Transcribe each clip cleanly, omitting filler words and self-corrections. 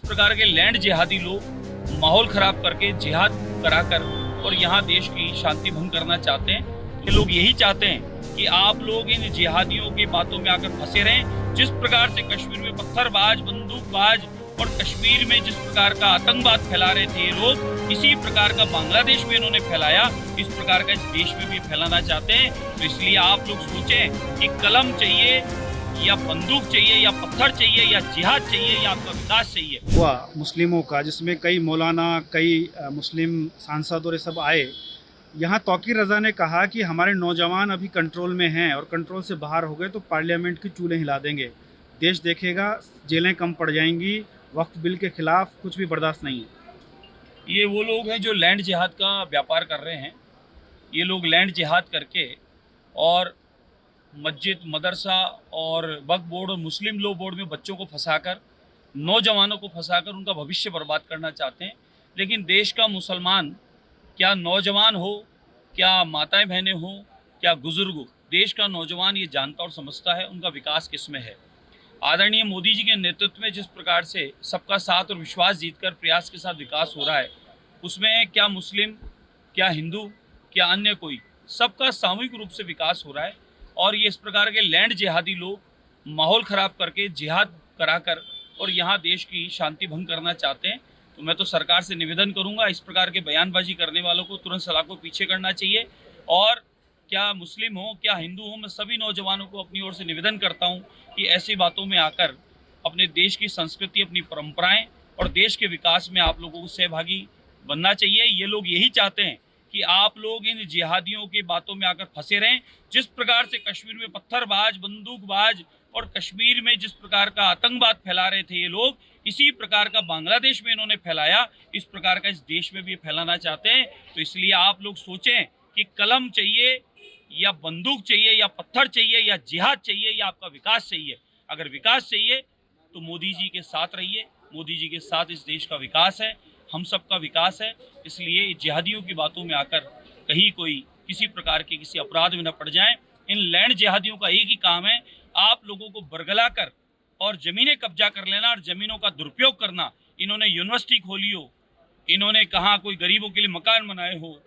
प्रकार के लैंड जिहादी लोग माहौल खराब करके जिहाद कराकर और यहाँ देश की शांति भंग करना चाहते हैं। ये लोग यही चाहते हैं कि आप लोग इन जिहादियों की बातों में आकर फंसे रहें। जिस प्रकार से कश्मीर में पत्थरबाज, बंदूकबाज और कश्मीर में जिस प्रकार का आतंकवाद फैला रहे थे ये लोग, इसी प्रकार का बांग्लादेश में इन्होंने फैलाया, इस प्रकार का इस देश में भी फैलाना चाहते हैं। तो इसलिए आप लोग सोचें कि कलम चाहिए या बंदूक चाहिए या पत्थर चाहिए या जिहाद चाहिए या आपका विकास चाहिए। हुआ मुस्लिमों का, जिसमें कई मौलाना, कई मुस्लिम सांसद और ये सब आए। यहाँ तौकीर रज़ा ने कहा कि हमारे नौजवान अभी कंट्रोल में हैं और कंट्रोल से बाहर हो गए तो पार्लियामेंट की चूल्हे हिला देंगे, देश देखेगा, जेलें कम पड़ जाएंगी, वक्फ बिल के खिलाफ कुछ भी बर्दाश्त नहीं है। ये वो लोग हैं जो लैंड जिहाद का व्यापार कर रहे हैं। ये लोग लैंड जिहाद करके और मस्जिद, मदरसा और वक्फ बोर्ड और मुस्लिम लॉ बोर्ड में बच्चों को फंसाकर, नौजवानों को फंसाकर उनका भविष्य बर्बाद करना चाहते हैं। लेकिन देश का मुसलमान, क्या नौजवान हो, क्या माताएं बहनें हो, क्या बुजुर्ग हो, देश का नौजवान ये जानता और समझता है उनका विकास किस में है। आदरणीय मोदी जी के नेतृत्व में जिस प्रकार से सबका साथ और विश्वास जीतकर प्रयास के साथ विकास हो रहा है, उसमें क्या मुस्लिम, क्या हिंदू, क्या अन्य कोई, सबका सामूहिक रूप से विकास हो रहा है। और ये इस प्रकार के लैंड जिहादी लोग माहौल ख़राब करके जिहाद कराकर और यहाँ देश की शांति भंग करना चाहते हैं। तो मैं तो सरकार से निवेदन करूँगा, इस प्रकार के बयानबाजी करने वालों को तुरंत सलाखों पीछे करना चाहिए। और क्या मुस्लिम हो, क्या हिंदू हो, मैं सभी नौजवानों को अपनी ओर से निवेदन करता हूँ कि ऐसी बातों में आकर अपने देश की संस्कृति, अपनी परंपराएं और देश के विकास में आप लोगों को सहभागी बनना चाहिए। ये लोग यही चाहते हैं कि आप लोग इन जिहादियों की बातों में आकर फंसे रहें। जिस प्रकार से कश्मीर में पत्थरबाज, बंदूकबाज और कश्मीर में जिस प्रकार का आतंकवाद फैला रहे थे ये लोग, इसी प्रकार का बांग्लादेश में इन्होंने फैलाया, इस प्रकार का इस देश में भी फैलाना चाहते हैं। तो इसलिए आप लोग सोचें कि कलम चाहिए या बंदूक चाहिए या पत्थर चाहिए या जिहाद चाहिए या आपका विकास चाहिए। अगर विकास चाहिए तो मोदी जी के साथ रहिए, मोदी जी के साथ इस देश का विकास है, हम सबका विकास है। इसलिए जिहादियों की बातों में आकर कहीं कोई किसी प्रकार के किसी अपराध में न पड़ जाएं। इन लैंड जिहादियों का एक ही काम है, आप लोगों को बरगला कर और ज़मीनें कब्जा कर लेना और ज़मीनों का दुरुपयोग करना। इन्होंने यूनिवर्सिटी खोली हो, इन्होंने कहाँ कोई गरीबों के लिए मकान बनाए हो,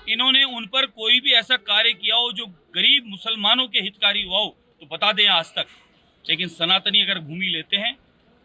इन्होंने उन पर कोई भी ऐसा कार्य किया हो जो गरीब मुसलमानों के हितकारी हुआ हो तो बता दें आज तक। लेकिन सनातनी अगर भूमि लेते हैं,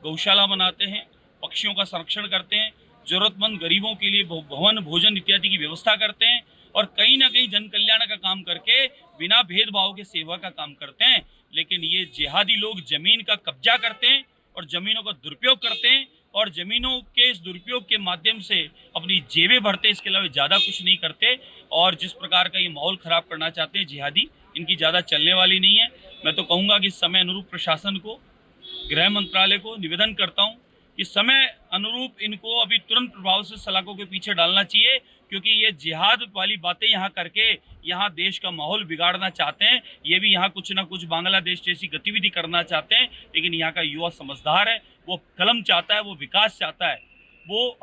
गौशाला बनाते हैं, पक्षियों का संरक्षण करते हैं, ज़रूरतमंद गरीबों के लिए भवन, भोजन इत्यादि की व्यवस्था करते हैं और कहीं ना कहीं जन कल्याण का काम करके बिना भेदभाव के सेवा का काम करते हैं। लेकिन ये जिहादी लोग ज़मीन का कब्जा करते हैं और ज़मीनों का दुरुपयोग करते हैं और ज़मीनों के इस दुरुपयोग के माध्यम से अपनी जेबें भरते हैं, इसके अलावा ज़्यादा कुछ नहीं करते। और जिस प्रकार का ये माहौल ख़राब करना चाहते हैं जिहादी, इनकी ज़्यादा चलने वाली नहीं है। मैं तो कहूँगा कि समय अनुरूप प्रशासन को, गृह मंत्रालय को निवेदन करता हूँ कि समय अनुरूप इनको अभी तुरंत प्रभाव से सलाखों के पीछे डालना चाहिए, क्योंकि ये जिहाद वाली बातें यहाँ करके यहाँ देश का माहौल बिगाड़ना चाहते हैं। ये भी यहाँ कुछ ना कुछ बांग्लादेश जैसी गतिविधि करना चाहते हैं। लेकिन यहाँ का युवा समझदार है, वो कलम चाहता है, वो विकास चाहता है, वो